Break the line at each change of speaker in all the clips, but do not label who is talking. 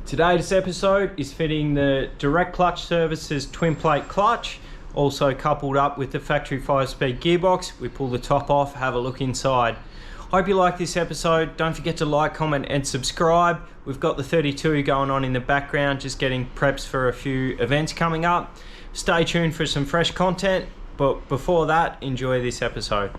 Today's episode is fitting the direct clutch services twin plate clutch, also coupled up with the factory 5-speed gearbox. We pull the top off, have a look inside. Hope you like this episode. Don't forget to like, comment and subscribe. We've got the 32 going on in the background, just getting preps for a few events coming up. Stay tuned for some fresh content, but before that, enjoy this episode.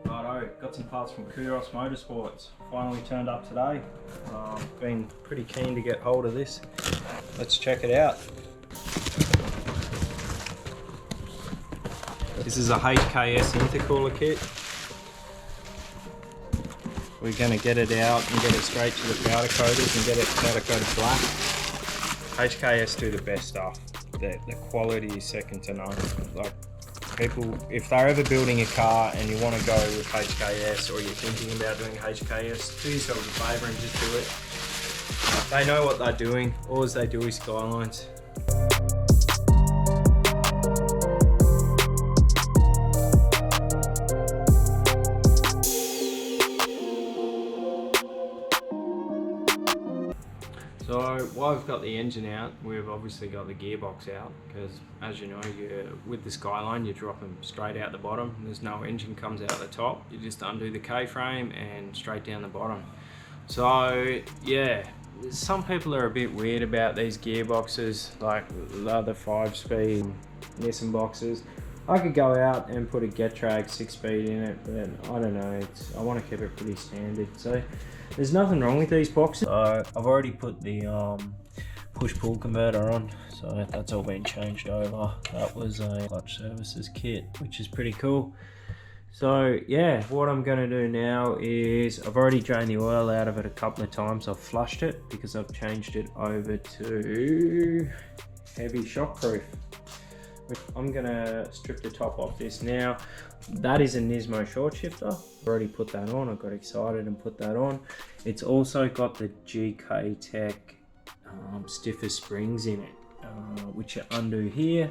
Righto, got some parts from Gearbox Motorsports. Finally turned up today. Been pretty keen to get hold of this. Let's check it out. This is a HKS intercooler kit. We're going to get it out and get it straight to the powder coaters and get it powder coated black. HKS do the best stuff. The quality is second to none. Like, people, if they're ever building a car and you want to go with HKS, or you're thinking about doing HKS, do yourself a favour and just do it. They know what they're doing. All they do is Skylines. So while we've got the engine out, we've obviously got the gearbox out, because as you know, with the Skyline you drop them straight out the bottom. There's no engine comes out the top. You just undo the K-frame and straight down the bottom. So yeah, some people are a bit weird about these gearboxes, like the other 5-speed Nissan boxes. I could go out and put a Getrag 6-speed in it, but I don't know, I want to keep it pretty standard. So there's nothing wrong with these boxes. I've already put the push-pull converter on, so that's all been changed over. That was a clutch services kit, which is pretty cool. So yeah, what I'm going to do now is, I've already drained the oil out of it a couple of times. I've flushed it because I've changed it over to heavy shockproof. I'm gonna strip the top off this now. That is a Nismo Short Shifter. I've already put that on. I got excited and put that on. It's also got the GK Tech stiffer springs in it, which are undo here,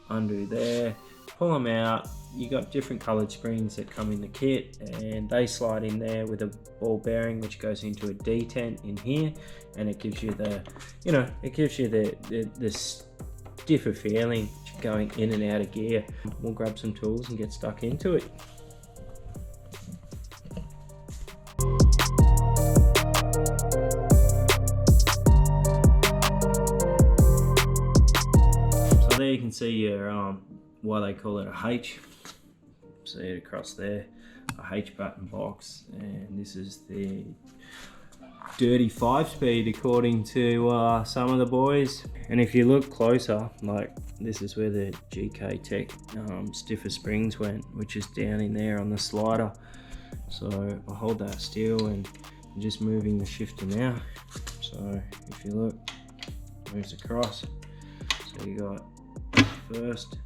undo there. Pull them out. You got different colored springs that come in the kit, and they slide in there with a ball bearing which goes into a detent in here, and it gives you the, it gives you the stiffer feeling going in and out of gear. We'll grab some tools and get stuck into it. So there you can see your why they call it a H. See it across there, a H button box, and this is the dirty 5-speed according to some of the boys. And if you look closer, like this is where the GK Tech stiffer springs went, which is down in there on the slider. So I hold that still and I'm just moving the shifter now. So if you look, it moves across. So you got first,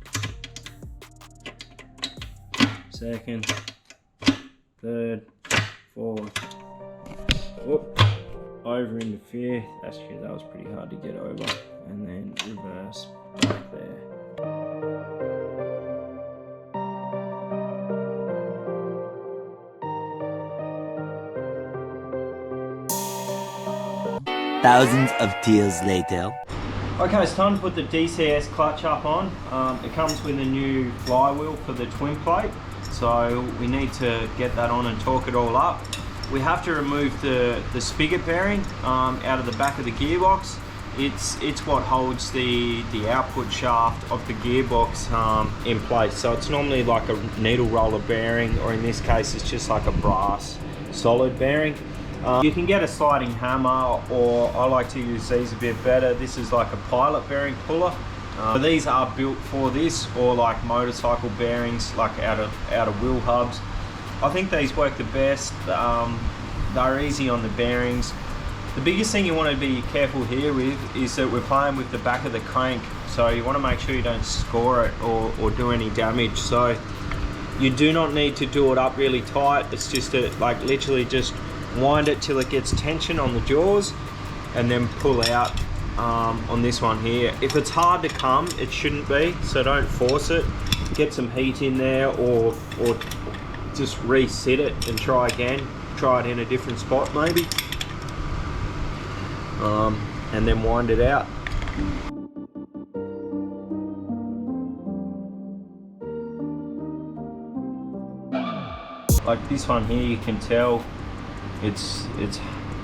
second, third, fourth. Whoop. Over into fifth. Actually, that was pretty hard to get over. And then reverse back there.
Thousands of tears later.
Okay, it's time to put the DCS clutch up on. It comes with a new flywheel for the twin plate, so we need to get that on and torque it all up. We have to remove the spigot bearing out of the back of the gearbox. It's what holds the output shaft of the gearbox in place. So it's normally like a needle roller bearing, or in this case it's just like a brass solid bearing. You can get a sliding hammer, or I like to use these a bit better. This is like a pilot bearing puller. These are built for this, or like motorcycle bearings, like out of wheel hubs. I think these work the best. They're easy on the bearings. The biggest thing you want to be careful here with is that we're playing with the back of the crank, so you want to make sure you don't score it or do any damage. So you do not need to do it up really tight. It's just to like literally just wind it till it gets tension on the jaws and then pull out on this one here. If it's hard to come, it shouldn't be, so don't force it. Get some heat in there or just reset it and try again. Try it in a different spot maybe. And then wind it out. Like this one here, you can tell it's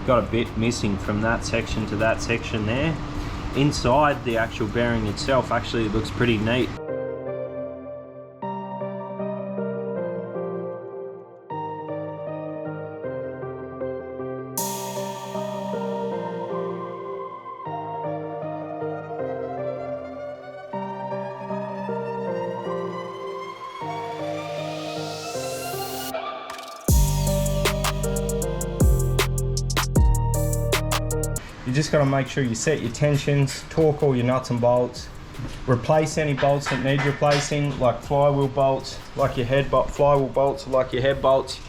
got a bit missing from that section to that section there. Inside, the actual bearing itself actually looks pretty neat. You just got to make sure you set your tensions, torque all your nuts and bolts, replace any bolts that need replacing, like flywheel bolts, like your head bolt, flywheel bolts, like your head bolts.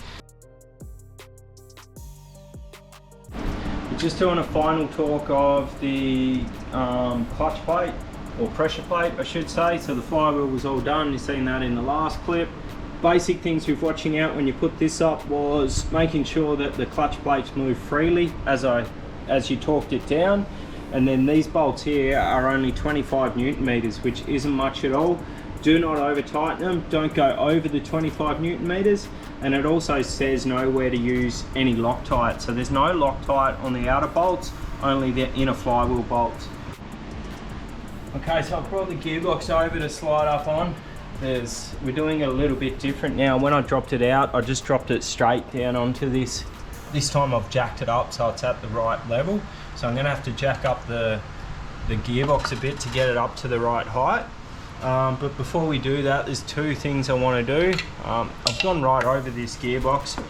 We're just doing a final torque of the clutch plate, or pressure plate I should say. So the flywheel was all done, you've seen that in the last clip. Basic things with watching out when you put this up was making sure that the clutch plates move freely as you torqued it down, and then these bolts here are only 25 Newton meters, which isn't much at all. Do not over tighten them, don't go over the 25 Newton meters, and it also says nowhere to use any Loctite. So there's no Loctite on the outer bolts, only the inner flywheel bolts. Okay, so I've brought the gearbox over to slide up on. We're doing it a little bit different now. When I dropped it out, I just dropped it straight down onto this. This time I've jacked it up so it's at the right level. So I'm gonna have to jack up the gearbox a bit to get it up to the right height. But before we do that, there's two things I wanna do. I've gone right over this gearbox.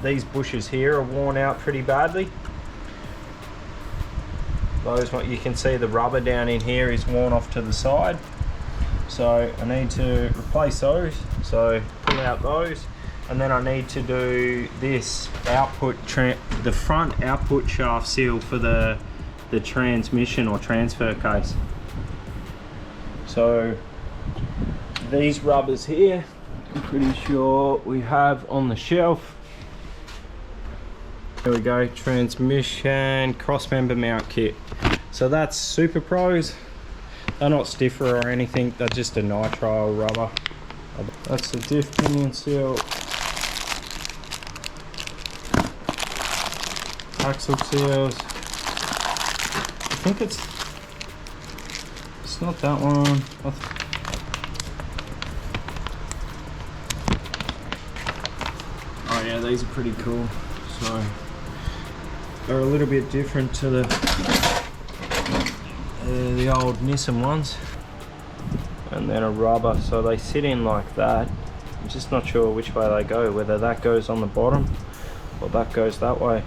These bushes here are worn out pretty badly. What you can see, the rubber down in here is worn off to the side. So I need to replace those. So pull out those. And then I need to do this the front output shaft seal for the transmission or transfer case. So these rubbers here, I'm pretty sure we have on the shelf. There we go, transmission cross member mount kit. So that's Super Pros. They're not stiffer or anything, they're just a nitrile rubber. That's the diff pinion seal. Axle seals. I think it's not that one. Oh yeah, these are pretty cool. So they're a little bit different to the old Nissan ones. And then a rubber, so they sit in like that. I'm just not sure which way they go, whether that goes on the bottom or that goes that way.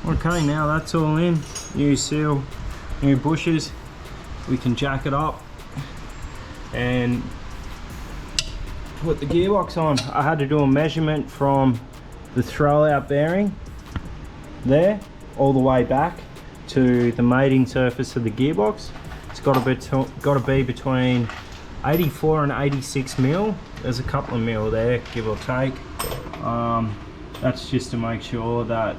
Okay, now that's all in. New seal, new bushes. We can jack it up and put the gearbox on. I had to do a measurement from the throwout bearing there all the way back to the mating surface of the gearbox. It's got to be between 84 and 86 mil. There's a couple of mil there, give or take. That's just to make sure that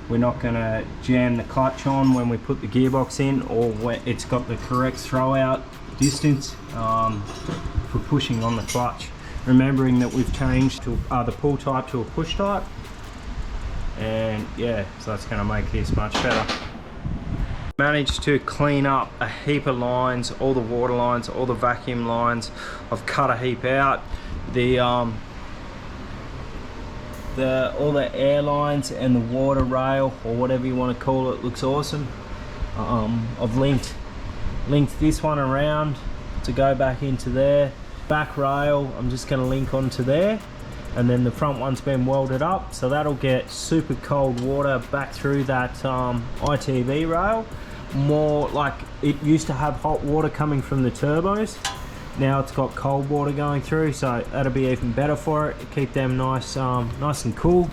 we're not going to jam the clutch on when we put the gearbox in, or when it's got the correct throwout distance for pushing on the clutch. Remembering that we've changed to the pull type to a push type, and yeah, so that's going to make this much better. Managed to clean up a heap of lines, all the water lines, all the vacuum lines. I've cut a heap out. all the air lines and the water rail, or whatever you want to call it, looks awesome. I've linked this one around to go back into there. Back rail, I'm just going to link onto there, and then the front one's been welded up, so that'll get super cold water back through that ITV rail. More like it used to have hot water coming from the turbos. Now it's got cold water going through, so that'll be even better for it to keep them nice and cool.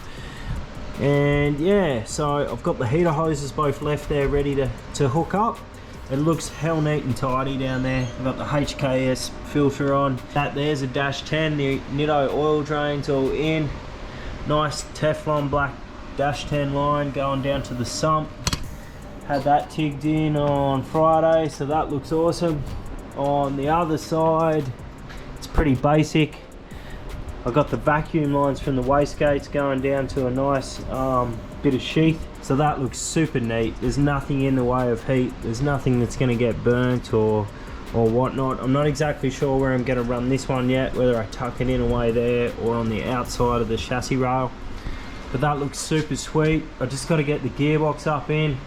And yeah, so I've got the heater hoses both left there ready to hook up. It looks hell neat and tidy down there. I've got the HKS filter on. That there's a dash 10, the Nitto oil drains all in. Nice Teflon black dash 10 line going down to the sump. Had that tigged in on Friday, so that looks awesome. On the other side, it's pretty basic. I've got the vacuum lines from the wastegates going down to a nice bit of sheath, so that looks super neat. There's nothing in the way of heat. There's nothing that's going to get burnt or whatnot. I'm not exactly sure where I'm going to run this one yet, whether I tuck it in away there or on the outside of the chassis rail, but that looks super sweet. I just got to get the gearbox up in.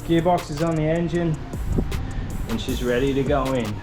Gearbox is on the engine and she's ready to go in.